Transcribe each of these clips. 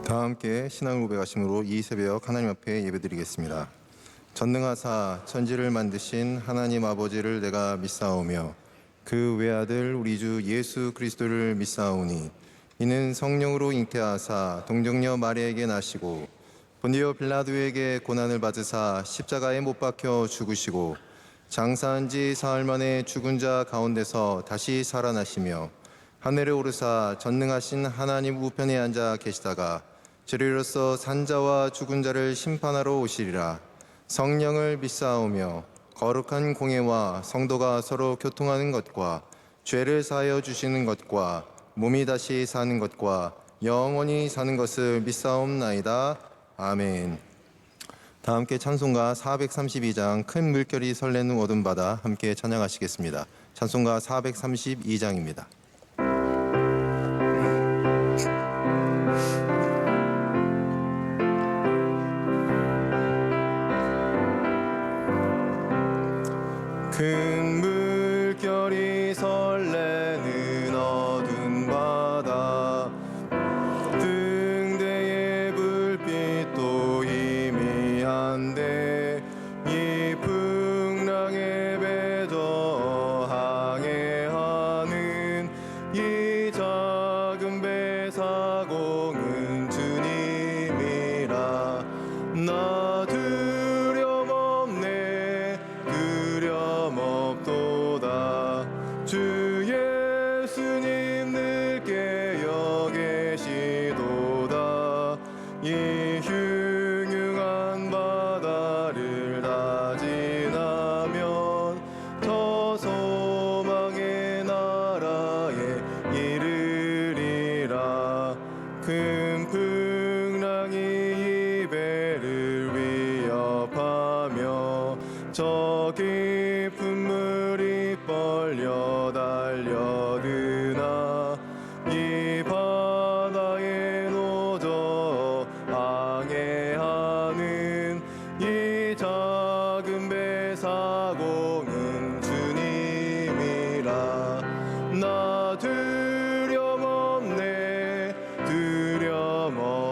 다 함께 신앙을 고백하심으로 이 새벽 하나님 앞에 예배드리겠습니다. 전능하사 천지를 만드신 하나님 아버지를 내가 믿사오며 그 외아들 우리 주 예수 그리스도를 믿사오니 이는 성령으로 잉태하사 동정녀 마리아에게 나시고 본디오 빌라도에게 고난을 받으사 십자가에 못 박혀 죽으시고 장사한 지 사흘 만에 죽은 자 가운데서 다시 살아나시며 하늘에 오르사 전능하신 하나님 우편에 앉아 계시다가 저리로서 산자와 죽은 자를 심판하러 오시리라. 성령을 믿사오며 거룩한 공예와 성도가 서로 교통하는 것과 죄를 사하여 주시는 것과 몸이 다시 사는 것과 영원히 사는 것을 믿사옵나이다. 아멘. 다 함께 찬송가 432장 큰 물결이 설레는 어둠 바다 함께 찬양하시겠습니다. 찬송가 432장입니다. 큰 물결이 설레는 어두운 바다 등대의 불빛도 희미한데 이 풍랑에 배저 항해하는 이 작은 배 사공은 주님이라. 나 두려움없네 두려움없도다. 주 예수님 늘 깨어 계시도다. 이 흉흉한 바다를 다 지나면 저 소망의 나라에 이르리라. 큰 풍랑이 이 배를 위협하며 저 깊은 물이 벌려 달려드나 이 바다에 노저 항해하는 이 작은 배 사공은 주님이라. 나 두려움없네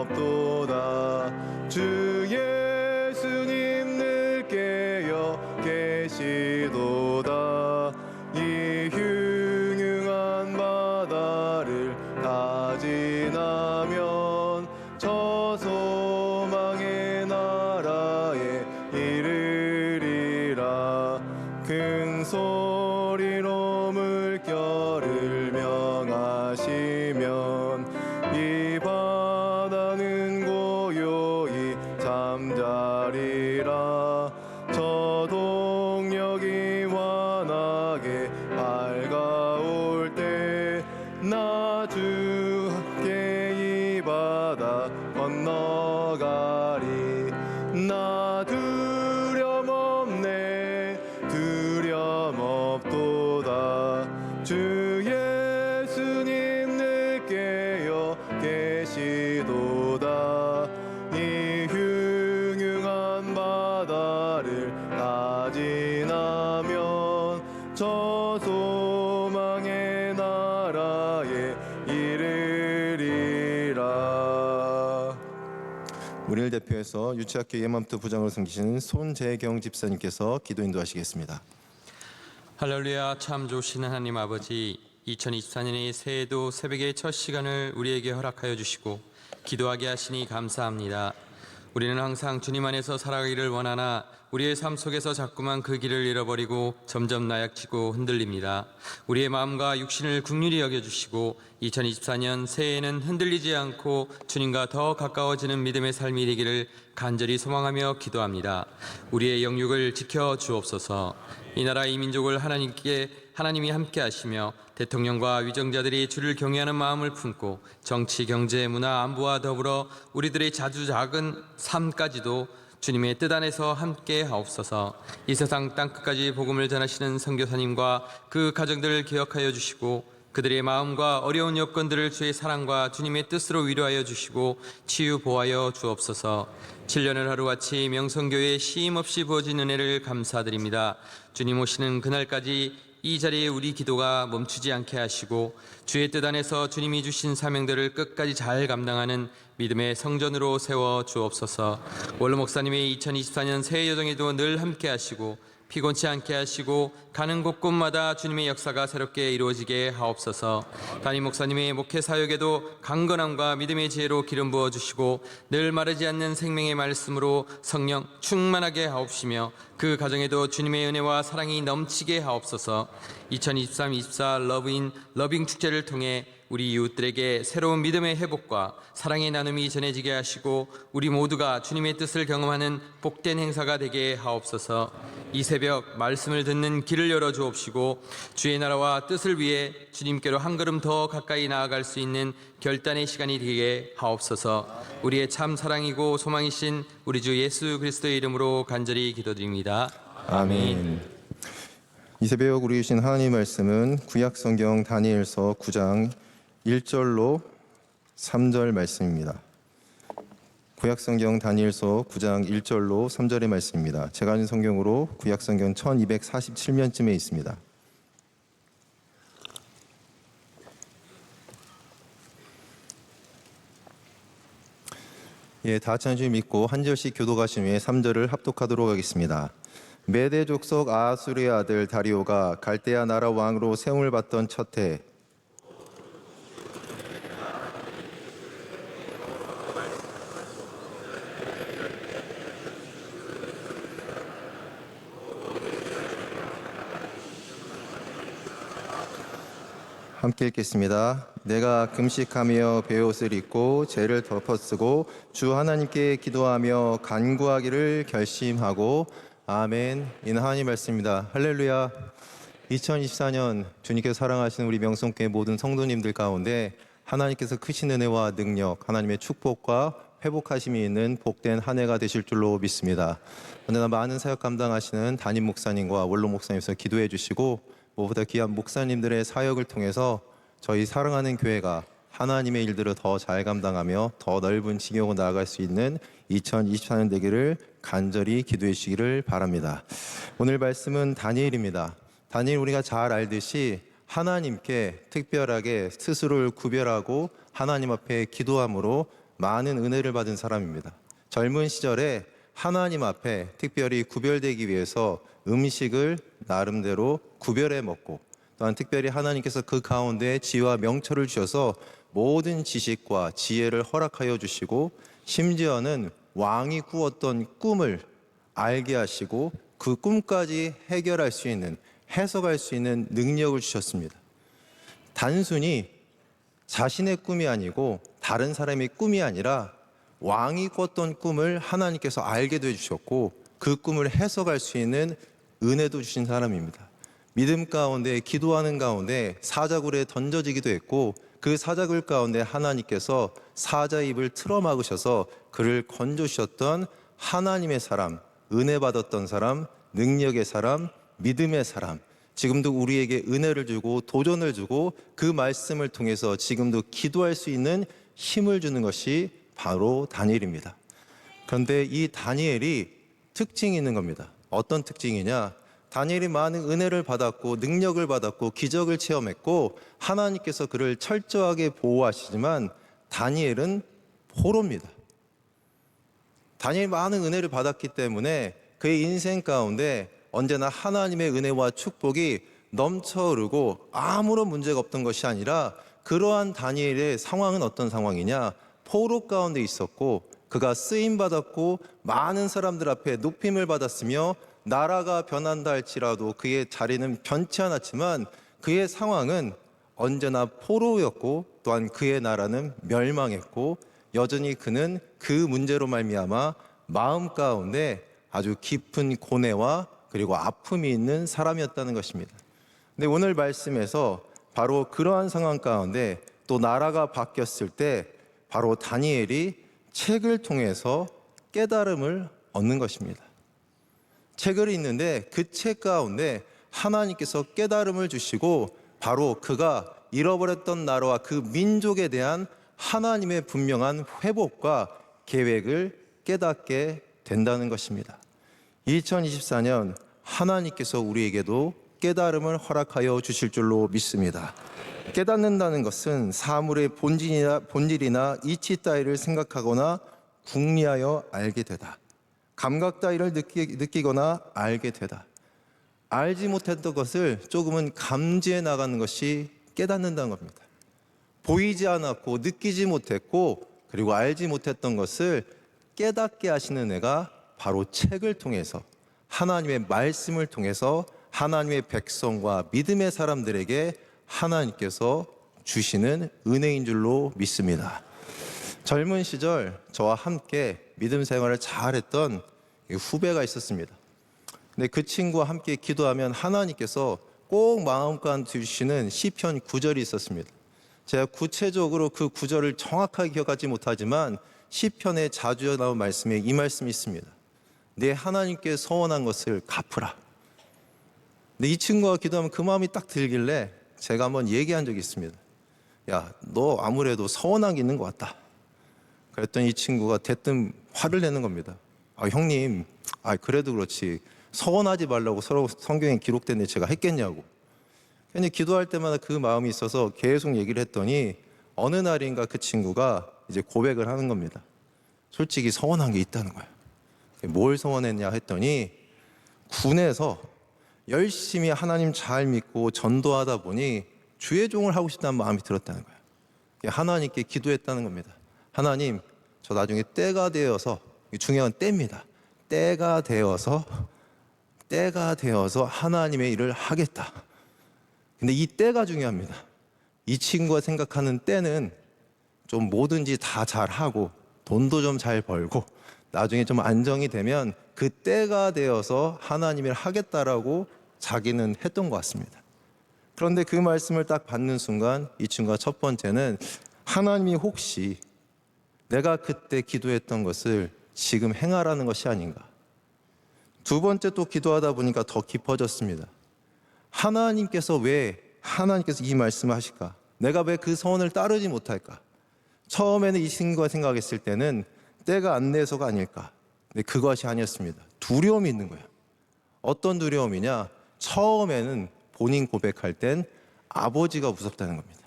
두려움없도다. 주 예수님 늘 깨어 계시도다. 이 흉흉한 바다를 다 지나면 저 소망의 나라에 이르리라. 큰 소리로 물결을 명하시면 이 바다는 고요히 잠자리라. 저 동력이 환하게 밝아올 때 나 주 함께 이 바다 건너가리. 나 두려움없네 두려움없도다. 주 예수님 늘 깨어 계시도다. 이 흉흉한 바다를 다 지나면 저 소망의 나라에 이르리라. 우리를 대표해서 유치학교 예맘트 부장으로 섬기시는 손재경 집사님께서 기도 인도하시겠습니다. 할렐루야. 참 좋으신 하나님 아버지, 2024년의 새해도 새벽의 첫 시간을 우리에게 허락하여 주시고 기도하게 하시니 감사합니다. 우리는 항상 주님 안에서 살아가기를 원하나 우리의 삶 속에서 자꾸만 그 길을 잃어버리고 점점 나약지고 흔들립니다. 우리의 마음과 육신을 긍휼히 여겨주시고 2024년 새해에는 흔들리지 않고 주님과 더 가까워지는 믿음의 삶이 되기를 간절히 소망하며 기도합니다. 우리의 영육을 지켜 주옵소서. 이 나라 이 민족을 하나님이 함께 하시며 대통령과 위정자들이 주를 경외하는 마음을 품고 정치, 경제, 문화, 안보와 더불어 우리들의 자주 작은 삶까지도 주님의 뜻 안에서 함께 하옵소서. 이 세상 땅끝까지 복음을 전하시는 선교사님과 그 가정들을 기억하여 주시고 그들의 마음과 어려운 여건들을 주의 사랑과 주님의 뜻으로 위로하여 주시고 치유 보하여 주옵소서. 7년을 하루같이 명성교회에 쉼없이 부어진 은혜를 감사드립니다. 주님 오시는 그날까지 이 자리에 우리 기도가 멈추지 않게 하시고 주의 뜻 안에서 주님이 주신 사명들을 끝까지 잘 감당하는 믿음의 성전으로 세워 주옵소서. 원로 목사님의 2024년 새해 여정에도 늘 함께 하시고 피곤치 않게 하시고 가는 곳곳마다 주님의 역사가 새롭게 이루어지게 하옵소서. 담임 목사님의 목회 사역에도 강건함과 믿음의 지혜로 기름 부어 주시고 늘 마르지 않는 생명의 말씀으로 성령 충만하게 하옵시며 그 가정에도 주님의 은혜와 사랑이 넘치게 하옵소서. 2023-24 러브인 러빙 축제를 통해 우리 이웃들에게 새로운 믿음의 회복과 사랑의 나눔이 전해지게 하시고 우리 모두가 주님의 뜻을 경험하는 복된 행사가 되게 하옵소서. 이 새벽 말씀을 듣는 길을 열어 주옵시고 주의 나라와 뜻을 위해 주님께로 한 걸음 더 가까이 나아갈 수 있는 결단의 시간이 되게 하옵소서. 우리의 참 사랑이고 소망이신 우리 주 예수 그리스도의 이름으로 간절히 기도드립니다. 아멘. 이 새벽 우리 주신 하나님 말씀은 구약 성경 다니엘서 9장 1절로 3절 말씀입니다. 구약 성경 다니엘서 9장 1절로 3절의 말씀입니다. 제가 아는 성경으로 구약 성경 1247면쯤에 있습니다. 다 같이 한 줄 믿고 한 절씩 교독하신 후에 3절을 합독하도록 하겠습니다. 메대 족속 아하수르의 아들 다리오가 갈대아 나라 왕으로 세움을 받던 첫 해, 함께 읽겠습니다. 내가 금식하며 베옷을 입고 죄를 덮어쓰고 주 하나님께 기도하며 간구하기를 결심하고. 아멘. 이는 하나님 말씀입니다. 할렐루야. 2024년 주님께서 사랑하시는 우리 명성교회 모든 성도님들 가운데 하나님께서 크신 은혜와 능력, 하나님의 축복과 회복하심이 있는 복된 한 해가 되실 줄로 믿습니다. 언제나 많은 사역 감당하시는 담임 목사님과 원로 목사님께서 기도해 주시고 무엇보다 귀한 목사님들의 사역을 통해서 저희 사랑하는 교회가 하나님의 일들을 더 잘 감당하며 더 넓은 지경으로 나아갈 수 있는 2024년 되기를 간절히 기도해 주시기를 바랍니다. 오늘 말씀은 다니엘입니다. 다니엘 우리가 잘 알듯이 하나님께 특별하게 스스로를 구별하고 하나님 앞에 기도함으로 많은 은혜를 받은 사람입니다. 젊은 시절에 하나님 앞에 특별히 구별되기 위해서 음식을 나름대로 구별해 먹고 또한 특별히 하나님께서 그 가운데 지혜와 명철을 주셔서 모든 지식과 지혜를 허락하여 주시고 심지어는 왕이 꾸었던 꿈을 알게 하시고 그 꿈까지 해결할 수 있는, 해석할 수 있는 능력을 주셨습니다. 단순히 자신의 꿈이 아니고 다른 사람의 꿈이 아니라 왕이 꿨던 꿈을 하나님께서 알게 해주셨고 그 꿈을 해석할 수 있는 은혜도 주신 사람입니다. 믿음 가운데 기도하는 가운데 사자굴에 던져지기도 했고 그 사자굴 가운데 하나님께서 사자의 입을 틀어 막으셔서 그를 건져주셨던 하나님의 사람, 은혜 받았던 사람, 능력의 사람, 믿음의 사람, 지금도 우리에게 은혜를 주고 도전을 주고 그 말씀을 통해서 지금도 기도할 수 있는 힘을 주는 것이 바로 다니엘입니다. 그런데 이 다니엘이 특징이 있는 겁니다. 어떤 특징이냐? 다니엘이 많은 은혜를 받았고 능력을 받았고 기적을 체험했고 하나님께서 그를 철저하게 보호하시지만 다니엘은 포로입니다. 다니엘이 많은 은혜를 받았기 때문에 그의 인생 가운데 언제나 하나님의 은혜와 축복이 넘쳐 흐르고 아무런 문제가 없던 것이 아니라 그러한 다니엘의 상황은 어떤 상황이냐? 포로 가운데 있었고 그가 쓰임받았고 많은 사람들 앞에 높임을 받았으며 나라가 변한다 할지라도 그의 자리는 변치 않았지만 그의 상황은 언제나 포로였고 또한 그의 나라는 멸망했고 여전히 그는 그 문제로 말미암아 마음 가운데 아주 깊은 고뇌와 그리고 아픔이 있는 사람이었다는 것입니다. 근데 오늘 말씀에서 바로 그러한 상황 가운데 또 나라가 바뀌었을 때 바로 다니엘이 책을 통해서 깨달음을 얻는 것입니다. 책을 읽는데 그 책 가운데 하나님께서 깨달음을 주시고 바로 그가 잃어버렸던 나라와 그 민족에 대한 하나님의 분명한 회복과 계획을 깨닫게 된다는 것입니다. 2024년 하나님께서 우리에게도 깨달음을 허락하여 주실 줄로 믿습니다. 깨닫는다는 것은 사물의 본질이나 이치 따위를 생각하거나 궁리하여 알게 되다. 감각 따위를 느끼거나 알게 되다. 알지 못했던 것을 조금은 감지해 나가는 것이 깨닫는다는 겁니다. 보이지 않았고 느끼지 못했고 그리고 알지 못했던 것을 깨닫게 하시는 애가 바로 책을 통해서 하나님의 말씀을 통해서 하나님의 백성과 믿음의 사람들에게 하나님께서 주시는 은혜인 줄로 믿습니다. 젊은 시절 저와 함께 믿음 생활을 잘했던 후배가 있었습니다. 근데 그 친구와 함께 기도하면 하나님께서 꼭 마음간 주시는 시편 9절이 있었습니다. 제가 구체적으로 그 구절을 정확하게 기억하지 못하지만 시편에 자주 나온 말씀에 이 말씀이 있습니다. 내 하나님께 서원한 것을 갚으라. 근데 이 친구가 기도하면 그 마음이 딱 들길래 제가 한번 얘기한 적이 있습니다. 야, 너 아무래도 서원한 게 있는 것 같다. 그랬더니 이 친구가 대뜸 화를 내는 겁니다. 아, 형님, 그래도 그렇지. 서원하지 말라고 서로 성경에 기록된 제가 했겠냐고. 근데 기도할 때마다 그 마음이 있어서 계속 얘기를 했더니 어느 날인가 그 친구가 이제 고백을 하는 겁니다. 솔직히 서원한 게 있다는 거예요. 뭘 서원했냐 했더니 군에서 열심히 하나님 잘 믿고 전도하다 보니 주의 종을 하고 싶다는 마음이 들었다는 거예요. 하나님께 기도했다는 겁니다. 하나님, 저 나중에 때가 되어서, 중요한 때입니다. 때가 되어서 하나님의 일을 하겠다. 근데 이 때가 중요합니다. 이 친구가 생각하는 때는 좀 뭐든지 다 잘하고 돈도 좀 잘 벌고 나중에 좀 안정이 되면 그 때가 되어서 하나님을 하겠다라고 자기는 했던 것 같습니다. 그런데 그 말씀을 딱 받는 순간 이 친구가 첫 번째는 하나님이 혹시 내가 그때 기도했던 것을 지금 행하라는 것이 아닌가. 두 번째 또 기도하다 보니까 더 깊어졌습니다. 하나님께서 이 말씀을 하실까? 내가 왜 그 서원을 따르지 못할까? 처음에는 이 친구가 생각했을 때는 때가 안 돼서가 아닐까. 근데 그것이 아니었습니다. 두려움이 있는 거예요. 어떤 두려움이냐? 처음에는 본인 고백할 땐 아버지가 무섭다는 겁니다.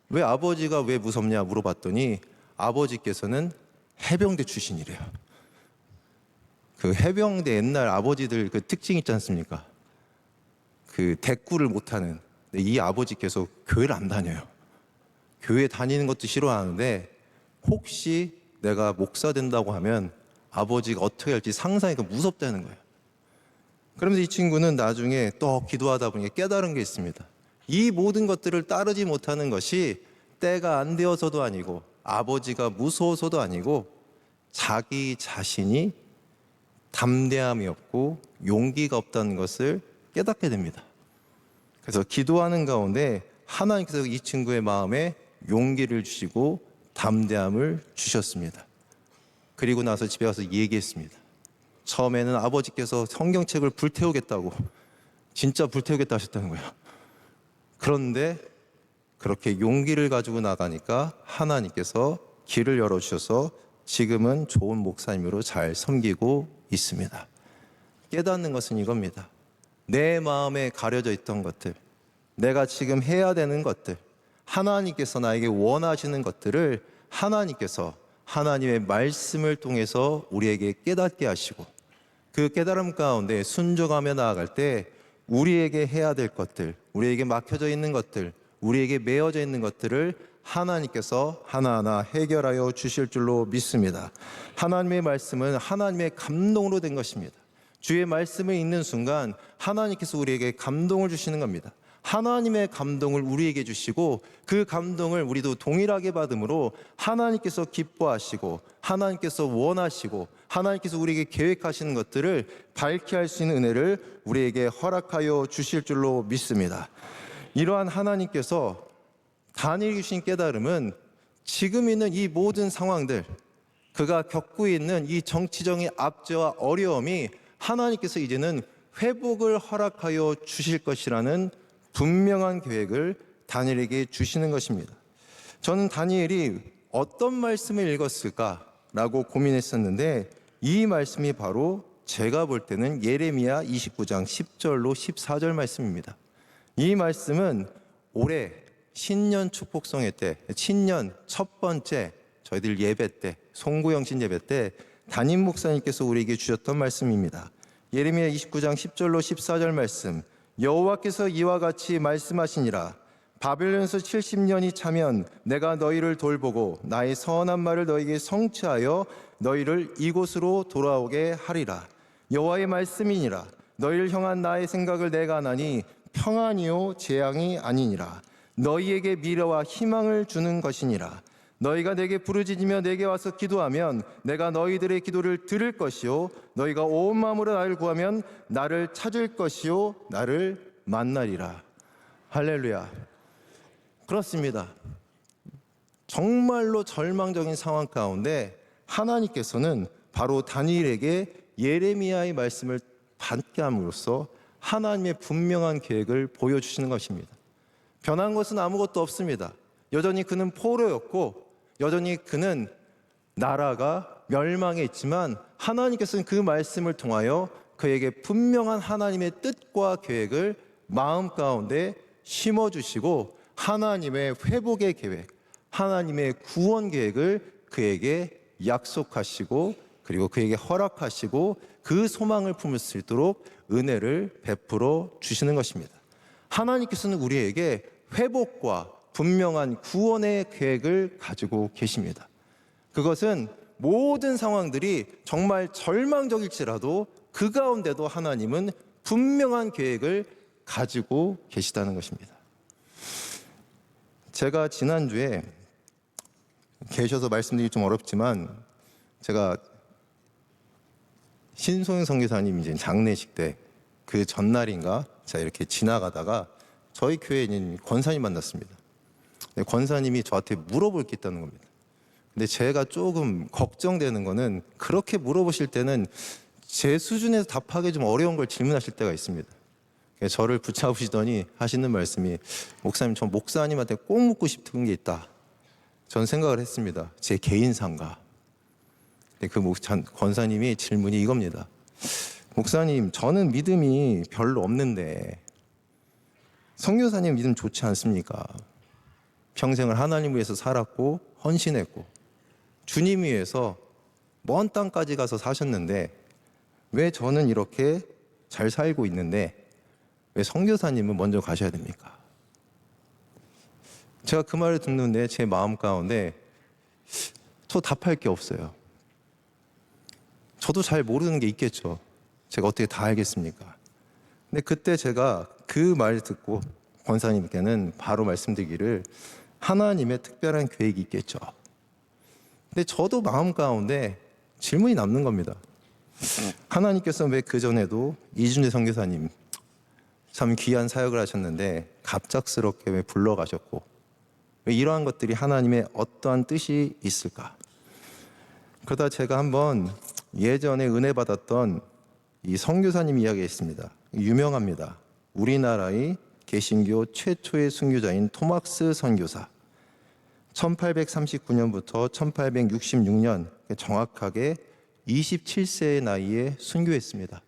왜 아버지가 왜 무섭냐 물어봤더니 아버지께서는 해병대 출신이래요. 그 해병대 옛날 아버지들 그 특징 있지 않습니까? 그 대꾸를 못하는. 이 아버지께서 교회를 안 다녀요. 교회 다니는 것도 싫어하는데 혹시 내가 목사 된다고 하면 아버지가 어떻게 할지 상상하니까 무섭다는 거예요. 그러면서 이 친구는 나중에 또 기도하다 보니 깨달은 게 있습니다. 이 모든 것들을 따르지 못하는 것이 때가 안 되어서도 아니고 아버지가 무서워서도 아니고 자기 자신이 담대함이 없고 용기가 없다는 것을 깨닫게 됩니다. 그래서 기도하는 가운데 하나님께서 이 친구의 마음에 용기를 주시고 담대함을 주셨습니다. 그리고 나서 집에 가서 얘기했습니다. 처음에는 아버지께서 성경책을 불태우겠다고 진짜 불태우겠다 하셨다는 거예요. 그런데 그렇게 용기를 가지고 나가니까 하나님께서 길을 열어주셔서 지금은 좋은 목사님으로 잘 섬기고 있습니다. 깨닫는 것은 이겁니다. 내 마음에 가려져 있던 것들, 내가 지금 해야 되는 것들, 하나님께서 나에게 원하시는 것들을 하나님께서 하나님의 말씀을 통해서 우리에게 깨닫게 하시고 그 깨달음 가운데 순종하며 나아갈 때 우리에게 해야 될 것들, 우리에게 막혀져 있는 것들, 우리에게 메어져 있는 것들을 하나님께서 하나하나 해결하여 주실 줄로 믿습니다. 하나님의 말씀은 하나님의 감동으로 된 것입니다. 주의 말씀을 읽는 순간 하나님께서 우리에게 감동을 주시는 겁니다. 하나님의 감동을 우리에게 주시고 그 감동을 우리도 동일하게 받음으로 하나님께서 기뻐하시고 하나님께서 원하시고 하나님께서 우리에게 계획하시는 것들을 밝게 할 수 있는 은혜를 우리에게 허락하여 주실 줄로 믿습니다. 이러한 하나님께서 다니엘에게 주신 깨달음은 지금 있는 이 모든 상황들, 그가 겪고 있는 이 정치적인 압제와 어려움이 하나님께서 이제는 회복을 허락하여 주실 것이라는 분명한 계획을 다니엘에게 주시는 것입니다. 저는 다니엘이 어떤 말씀을 읽었을까라고 고민했었는데 이 말씀이 바로 제가 볼 때는 예레미야 29장 10절로 14절 말씀입니다. 이 말씀은 올해 신년 축복성회 때, 신년 첫 번째 저희들 예배 때, 송구영신 예배 때 담임 목사님께서 우리에게 주셨던 말씀입니다. 예레미야 29장 10절로 14절 말씀, 여호와께서 이와 같이 말씀하시니라. 바벨론에서 70년이 차면 내가 너희를 돌보고 나의 선한 말을 너희에게 성취하여 너희를 이곳으로 돌아오게 하리라. 여호와의 말씀이니라. 너희를 향한 나의 생각을 내가 아나니 평안이요 재앙이 아니니라. 너희에게 미래와 희망을 주는 것이니라. 너희가 내게 부르짖으며 내게 와서 기도하면 내가 너희들의 기도를 들을 것이요 너희가 온 마음으로 나를 구하면 나를 찾을 것이요 나를 만나리라. 할렐루야. 그렇습니다. 정말로 절망적인 상황 가운데 하나님께서는 바로 다니엘에게 예레미야의 말씀을 받게 함으로써 하나님의 분명한 계획을 보여주시는 것입니다. 변한 것은 아무것도 없습니다. 여전히 그는 포로였고 여전히 그는 나라가 멸망해 있지만 하나님께서는 그 말씀을 통하여 그에게 분명한 하나님의 뜻과 계획을 마음 가운데 심어주시고 하나님의 회복의 계획, 하나님의 구원 계획을 그에게 약속하시고 그리고 그에게 허락하시고 그 소망을 품을 수 있도록 은혜를 베풀어 주시는 것입니다. 하나님께서는 우리에게 회복과 분명한 구원의 계획을 가지고 계십니다. 그것은 모든 상황들이 정말 절망적일지라도 그 가운데도 하나님은 분명한 계획을 가지고 계시다는 것입니다. 제가 지난주에 계셔서 말씀드리기 좀 어렵지만 제가 신소영 선교사님 이제 장례식 때 그 전날인가 제가 이렇게 지나가다가 저희 교회에 있는 권사님 만났습니다. 권사님이 저한테 물어볼 게 있다는 겁니다. 근데 제가 조금 걱정되는 거는 그렇게 물어보실 때는 제 수준에서 답하기 좀 어려운 걸 질문하실 때가 있습니다. 저를 붙잡으시더니 하시는 말씀이 목사님, 저 목사님한테 꼭 묻고 싶은 게 있다. 전 생각을 했습니다. 제 개인상가. 그 권사님이 질문이 이겁니다. 목사님, 저는 믿음이 별로 없는데 선교사님 믿음 좋지 않습니까? 평생을 하나님 위해서 살았고 헌신했고 주님 위해서 먼 땅까지 가서 사셨는데 왜 저는 이렇게 잘 살고 있는데 왜 선교사님은 먼저 가셔야 됩니까? 제가 그 말을 듣는데 제 마음 가운데 저 답할 게 없어요. 저도 잘 모르는 게 있겠죠. 제가 어떻게 다 알겠습니까? 근데 그때 제가 그 말을 듣고 권사님께는 바로 말씀드리기를 하나님의 특별한 계획이 있겠죠. 근데 저도 마음 가운데 질문이 남는 겁니다. 하나님께서 왜 그전에도 이준재 선교사님 참 귀한 사역을 하셨는데 갑작스럽게 왜 불러가셨고 왜 이러한 것들이 하나님의 어떠한 뜻이 있을까? 그러다 제가 한번 예전에 은혜 받았던 이 선교사님 이야기가 있습니다. 유명합니다. 우리나라의 개신교 최초의 순교자인 토막스 선교사. 1839년부터 1866년 정확하게 27세의 나이에 순교했습니다.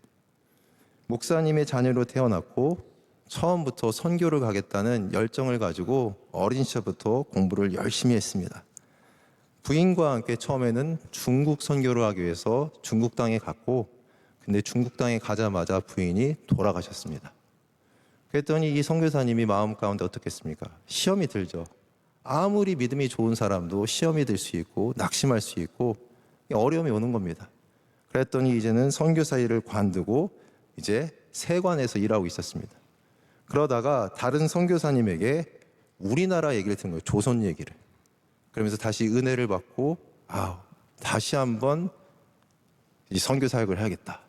목사님의 자녀로 태어났고 처음부터 선교를 가겠다는 열정을 가지고 어린 시절부터 공부를 열심히 했습니다. 부인과 함께 처음에는 중국 선교를 하기 위해서 중국 땅에 갔고 근데 중국 땅에 가자마자 부인이 돌아가셨습니다. 그랬더니 이 선교사님이 마음 가운데 어떻겠습니까? 시험이 들죠. 아무리 믿음이 좋은 사람도 시험이 들 수 있고 낙심할 수 있고 어려움이 오는 겁니다. 그랬더니 이제는 선교사 일을 관두고 이제 세관에서 일하고 있었습니다. 그러다가 다른 선교사님에게 우리나라 얘기를 듣는 거예요. 조선 얘기를. 그러면서 다시 은혜를 받고 다시 한번 이 선교 사역을 해야겠다.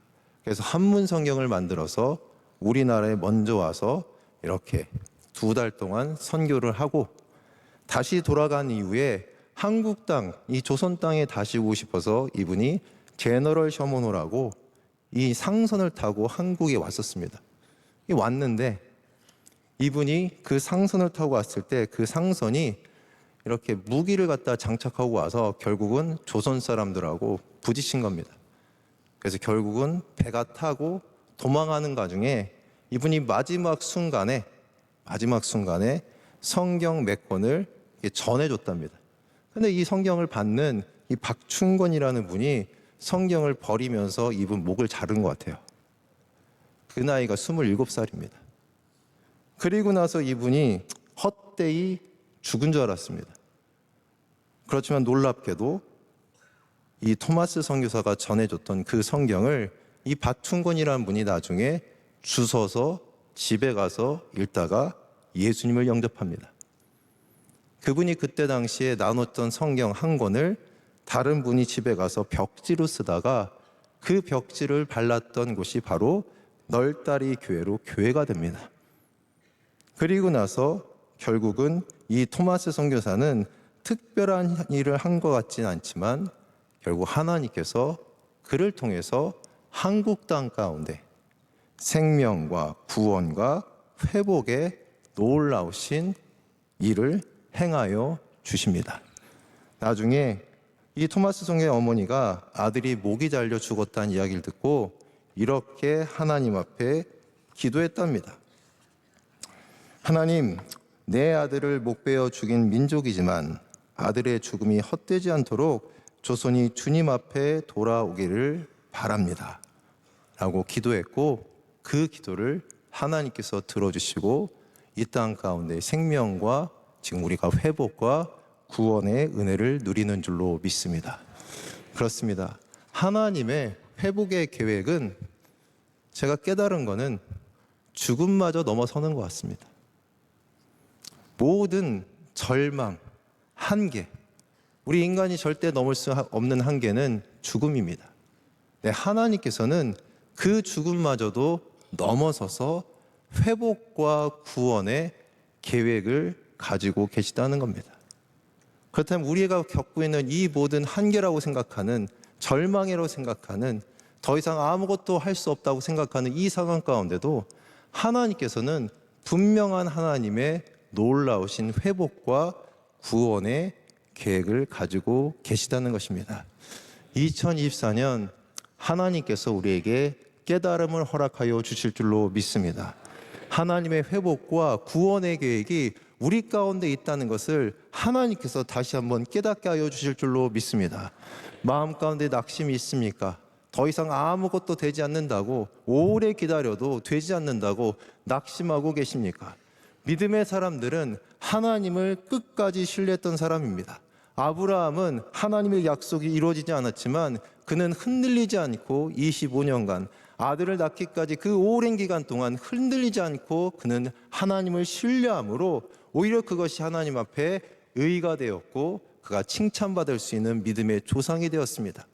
그래서 한문 성경을 만들어서 우리나라에 먼저 와서 이렇게 2달 동안 선교를 하고 다시 돌아간 이후에 한국 땅, 이 조선 땅에 다시 오고 싶어서 이분이 제너럴 셔먼호라고 이 상선을 타고 한국에 왔었습니다. 왔는데 이분이 그 상선을 타고 왔을 때 그 상선이 이렇게 무기를 갖다 장착하고 와서 결국은 조선 사람들하고 부딪힌 겁니다. 그래서 결국은 배가 타고 도망하는 과정에 이분이 마지막 순간에 마지막 순간에 성경 몇 권을 전해줬답니다. 근데 이 성경을 받는 이 박충권이라는 분이 성경을 버리면서 이분 목을 자른 것 같아요. 그 나이가 27살입니다. 그리고 나서 이분이 헛되이 죽은 줄 알았습니다. 그렇지만 놀랍게도 이 토마스 선교사가 전해줬던 그 성경을 이 박충권이라는 분이 나중에 주워서 집에 가서 읽다가 예수님을 영접합니다. 그분이 그때 당시에 나눴던 성경 한 권을 다른 분이 집에 가서 벽지로 쓰다가 그 벽지를 발랐던 곳이 바로 널다리 교회로 교회가 됩니다. 그리고 나서 결국은 이 토마스 선교사는 특별한 일을 한 것 같지는 않지만 결국 하나님께서 그를 통해서 한국 땅 가운데 생명과 구원과 회복의 놀라우신 일을 행하여 주십니다. 나중에 이 토마스 성의 어머니가 아들이 목이 잘려 죽었다는 이야기를 듣고 이렇게 하나님 앞에 기도했답니다. 하나님, 내 아들을 목베어 죽인 민족이지만 아들의 죽음이 헛되지 않도록 조선이 주님 앞에 돌아오기를 바랍니다. 라고 기도했고 그 기도를 하나님께서 들어주시고 이 땅 가운데 생명과 지금 우리가 회복과 구원의 은혜를 누리는 줄로 믿습니다. 그렇습니다. 하나님의 회복의 계획은 제가 깨달은 거는 죽음마저 넘어서는 것 같습니다. 모든 절망, 한계, 우리 인간이 절대 넘을 수 없는 한계는 죽음입니다. 네, 하나님께서는 그 죽음마저도 넘어서서 회복과 구원의 계획을 가지고 계시다는 겁니다. 그렇다면 우리가 겪고 있는 이 모든 한계라고 생각하는, 절망이라고 생각하는, 더 이상 아무것도 할 수 없다고 생각하는 이 상황 가운데도 하나님께서는 분명한 하나님의 놀라우신 회복과 구원의 계획을 가지고 계시다는 것입니다. 2024년 하나님께서 우리에게 깨달음을 허락하여 주실 줄로 믿습니다. 하나님의 회복과 구원의 계획이 우리 가운데 있다는 것을 하나님께서 다시 한번 깨닫게 하여 주실 줄로 믿습니다. 마음 가운데 낙심이 있습니까? 더 이상 아무것도 되지 않는다고, 오래 기다려도 되지 않는다고 낙심하고 계십니까? 믿음의 사람들은 하나님을 끝까지 신뢰했던 사람입니다. 아브라함은 하나님의 약속이 이루어지지 않았지만 그는 흔들리지 않고 25년간 아들을 낳기까지 그 오랜 기간 동안 흔들리지 않고 그는 하나님을 신뢰함으로 오히려 그것이 하나님 앞에 의가 되었고 그가 칭찬받을 수 있는 믿음의 조상이 되었습니다.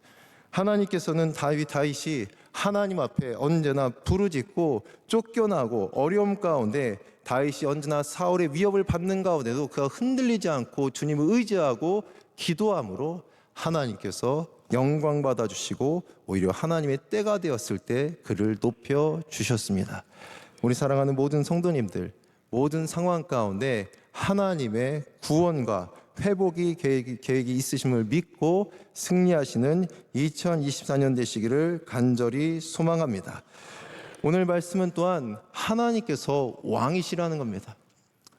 하나님께서는 다윗이 하나님 앞에 언제나 부르짖고 쫓겨나고 어려움 가운데 다윗이 언제나 사울의 위협을 받는 가운데도 그가 흔들리지 않고 주님을 의지하고 기도함으로 하나님께서 영광 받아주시고 오히려 하나님의 때가 되었을 때 그를 높여주셨습니다. 우리 사랑하는 모든 성도님들, 모든 상황 가운데 하나님의 구원과 회복이 계획이 있으심을 믿고 승리하시는 2024년 되시기를 간절히 소망합니다. 오늘 말씀은 또한 하나님께서 왕이시라는 겁니다.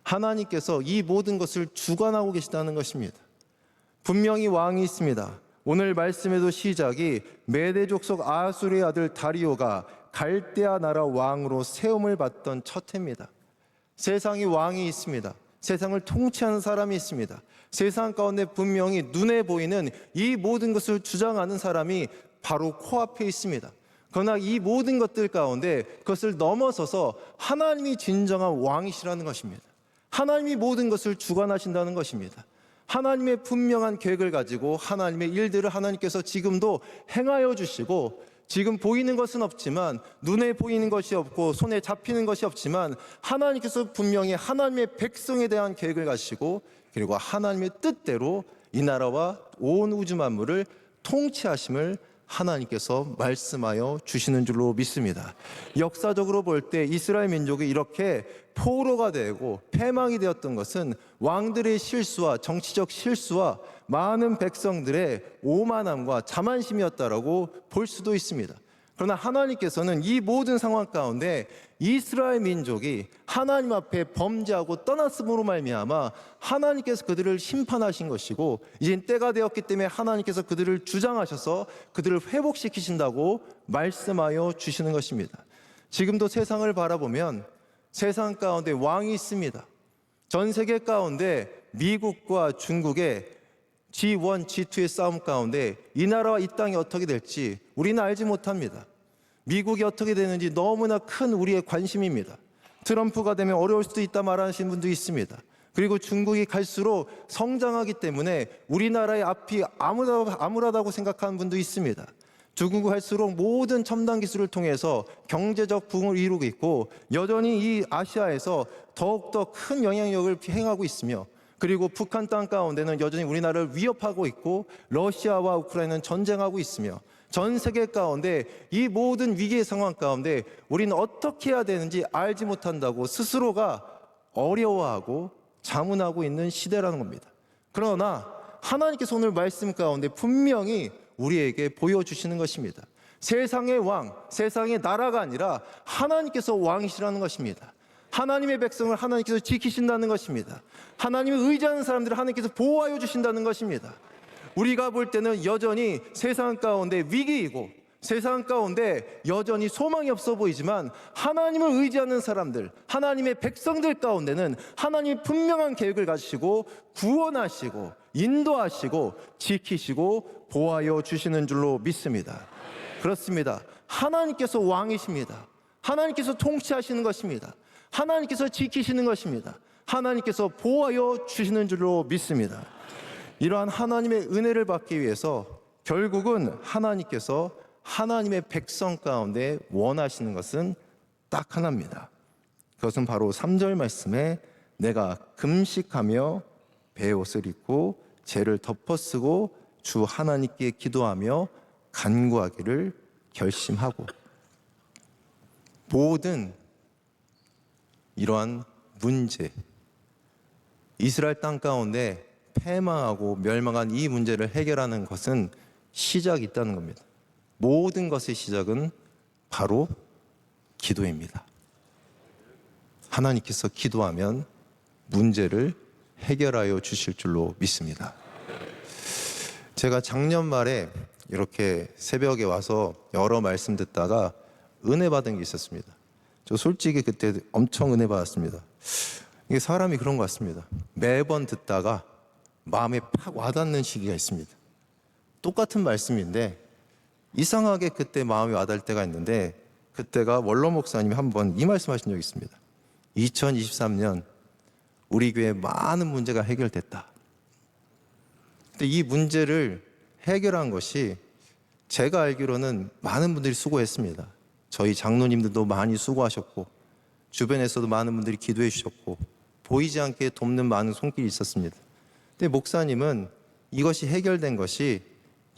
하나님께서 이 모든 것을 주관하고 계시다는 것입니다. 분명히 왕이 있습니다. 오늘 말씀에도 시작이 메대 족속 아수르의 아들 다리오가 갈대아 나라 왕으로 세움을 받던 첫 해입니다. 세상에 왕이 있습니다. 세상을 통치하는 사람이 있습니다. 세상 가운데 분명히 눈에 보이는 이 모든 것을 주장하는 사람이 바로 코앞에 있습니다. 그러나 이 모든 것들 가운데 그것을 넘어서서 하나님이 진정한 왕이시라는 것입니다. 하나님이 모든 것을 주관하신다는 것입니다. 하나님의 분명한 계획을 가지고 하나님의 일들을 하나님께서 지금도 행하여 주시고 지금 보이는 것은 없지만 눈에 보이는 것이 없고 손에 잡히는 것이 없지만 하나님께서 분명히 하나님의 백성에 대한 계획을 가지시고 그리고 하나님의 뜻대로 이 나라와 온 우주 만물을 통치하심을 하나님께서 말씀하여 주시는 줄로 믿습니다. 역사적으로 볼 때 이스라엘 민족이 이렇게 포로가 되고 패망이 되었던 것은 왕들의 실수와 정치적 실수와 많은 백성들의 오만함과 자만심이었다라고 볼 수도 있습니다. 그러나 하나님께서는 이 모든 상황 가운데 이스라엘 민족이 하나님 앞에 범죄하고 떠났음으로 말미암아 하나님께서 그들을 심판하신 것이고, 이제 때가 되었기 때문에 하나님께서 그들을 주장하셔서 그들을 회복시키신다고 말씀하여 주시는 것입니다. 지금도 세상을 바라보면 세상 가운데 왕이 있습니다. 전 세계 가운데 미국과 중국의 G1, G2의 싸움 가운데 이 나라와 이 땅이 어떻게 될지 우리는 알지 못합니다. 미국이 어떻게 되는지 너무나 큰 우리의 관심입니다. 트럼프가 되면 어려울 수도 있다 말하시는 분도 있습니다. 그리고 중국이 갈수록 성장하기 때문에 우리나라의 앞이 암울하다고 생각하는 분도 있습니다. 중국이 갈수록 모든 첨단 기술을 통해서 경제적 부흥을 이루고 있고, 여전히 이 아시아에서 더욱더 큰 영향력을 행하고 있으며, 그리고 북한 땅 가운데는 여전히 우리나라를 위협하고 있고, 러시아와 우크라이나는 전쟁하고 있으며, 전 세계 가운데 이 모든 위기의 상황 가운데 우리는 어떻게 해야 되는지 알지 못한다고 스스로가 어려워하고 자문하고 있는 시대라는 겁니다. 그러나 하나님께서 오늘 말씀 가운데 분명히 우리에게 보여주시는 것입니다. 세상의 왕, 세상의 나라가 아니라 하나님께서 왕이시라는 것입니다. 하나님의 백성을 하나님께서 지키신다는 것입니다. 하나님을 의지하는 사람들을 하나님께서 보호하여 주신다는 것입니다. 우리가 볼 때는 여전히 세상 가운데 위기이고 세상 가운데 여전히 소망이 없어 보이지만, 하나님을 의지하는 사람들, 하나님의 백성들 가운데는 하나님이 분명한 계획을 가지시고 구원하시고 인도하시고 지키시고 보호하여 주시는 줄로 믿습니다. 그렇습니다. 하나님께서 왕이십니다. 하나님께서 통치하시는 것입니다. 하나님께서 지키시는 것입니다. 하나님께서 보호하여 주시는 줄로 믿습니다. 이러한 하나님의 은혜를 받기 위해서 결국은 하나님께서 하나님의 백성 가운데 원하시는 것은 딱 하나입니다. 그것은 바로 3절 말씀에 내가 금식하며 베옷을 입고 죄를 덮어쓰고 주 하나님께 기도하며 간구하기를 결심하고, 모든 이러한 문제, 이스라엘 땅 가운데 패망하고 멸망한 이 문제를 해결하는 것은 시작이 있다는 겁니다. 모든 것의 시작은 바로 기도입니다. 하나님께서 기도하면 문제를 해결하여 주실 줄로 믿습니다. 제가 작년 말에 이렇게 새벽에 와서 여러 말씀 듣다가 은혜 받은 게 있었습니다. 저 솔직히 그때 엄청 은혜 받았습니다. 이게 사람이 그런 것 같습니다. 매번 듣다가 마음에 팍 와닿는 시기가 있습니다. 똑같은 말씀인데 이상하게 그때 마음이 와닿을 때가 있는데, 그때가 원로 목사님이 한번 이 말씀하신 적이 있습니다. 2023년 우리 교회 많은 문제가 해결됐다. 근데 이 문제를 해결한 것이 제가 알기로는 많은 분들이 수고했습니다. 저희 장로님들도 많이 수고하셨고, 주변에서도 많은 분들이 기도해 주셨고, 보이지 않게 돕는 많은 손길이 있었습니다. 근데 목사님은 이것이 해결된 것이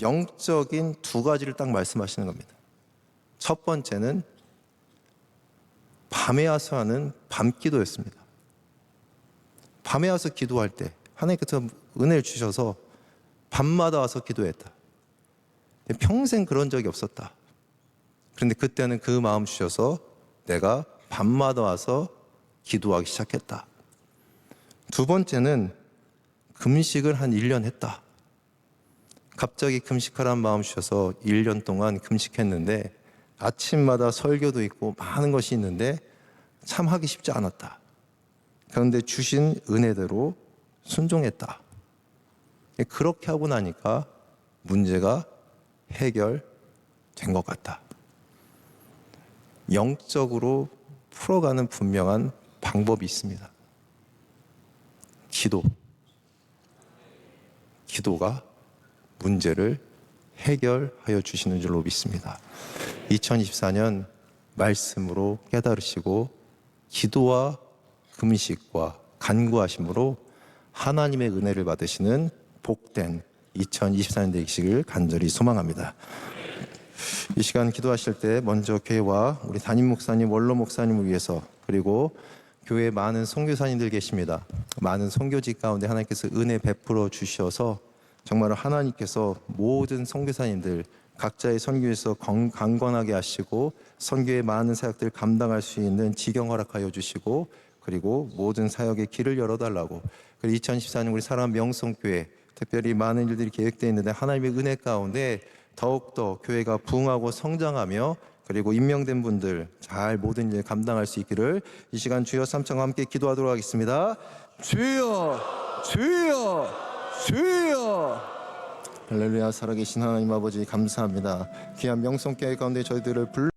영적인 두 가지를 딱 말씀하시는 겁니다. 첫 번째는 밤에 와서 하는 밤기도였습니다. 밤에 와서 기도할 때 하나님께서 은혜를 주셔서 밤마다 와서 기도했다. 평생 그런 적이 없었다. 그런데 그때는 그 마음 주셔서 내가 밤마다 와서 기도하기 시작했다. 두 번째는 금식을 한 1년 했다. 갑자기 금식하라는 마음 주셔서 1년 동안 금식했는데 아침마다 설교도 있고 많은 것이 있는데 참 하기 쉽지 않았다. 그런데 주신 은혜대로 순종했다. 그렇게 하고 나니까 문제가 해결된 것 같다. 영적으로 풀어가는 분명한 방법이 있습니다. 기도가 문제를 해결하여 주시는 줄로 믿습니다. 2024년 말씀으로 깨달으시고 기도와 금식과 간구하심으로 하나님의 은혜를 받으시는 복된 2024년 되시길 간절히 소망합니다. 이 시간 기도하실 때 먼저 교회와 우리 담임 목사님, 원로 목사님을 위해서, 그리고 교회에 많은 선교사님들 계십니다. 많은 선교직 가운데 하나님께서 은혜 베풀어 주셔서 정말 하나님께서 모든 선교사님들 각자의 선교에서 강건하게 하시고 선교의 많은 사역들을 감당할 수 있는 지경 허락하여 주시고 그리고 모든 사역의 길을 열어달라고. 그리고 2014년 우리 사랑하는 명성교회 특별히 많은 일들이 계획되어 있는데 하나님의 은혜 가운데 더욱더 교회가 부흥하고 성장하며 그리고 임명된 분들 잘 모든 일 감당할 수 있기를 이 시간 주여 삼창과 함께 기도하도록 하겠습니다. 주여 주여 주여. 할렐루야. 살아계신 하나님 아버지 감사합니다. 귀한 명성교회 가운데 저희들을 불러